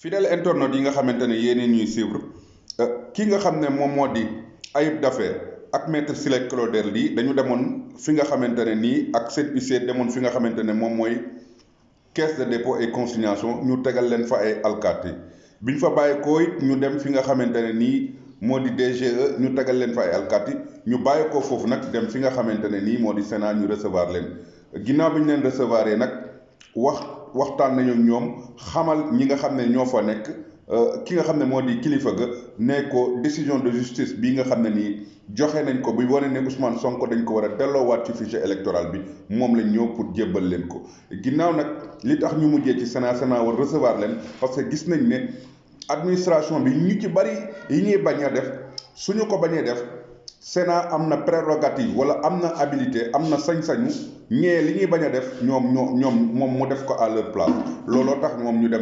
fidèle internautes yi nga xamante ne yéen ñuy suivre ki nga xam ne moom moo di Ayib Daffé ak maître Ciré Clédor Ly dañu demoon fi nga xamante ne nii ak seen huissier demoon fi nga xamante ne moom mooy caisse de dépôt et consignation ñu tegal leen fa ay alkaati bi ñu fa bàyyi ko it ñu dem fi nga xamante ne nii moo di DGE ñu tegal leen fa ay alkaati ñu bàyyi ko foofu nag dem fi nga xamante ne nii moo di Sénat ñu recevoir leen ginnaaw bi ñu leen recevoir nag waxtaan nañu ñoom xamal ñi nga xam ne ñoo fa nekk ki nga xam ne moo di kilifa ga ne ko décision de justice bii nga xam ne nii joxe nañ ko bu wane ne Ousmane Sonko dañ ko war a delloowaat ci fichier électoral bi moom lañ ñëw pour jébbal leen ko ginnaaw nag li tax ñu mujjee ci Sénat war recevoir leen parce que gis nañ ne administration bi ñu ci bari yi ñuy bañ a def suñu ko bañee def Sénat am na prérogative wala am na habilité am na sañ-sañu ñee li ñuy bañ a def ñoom moom mu def ko à leur place looloo tax moom ñu dem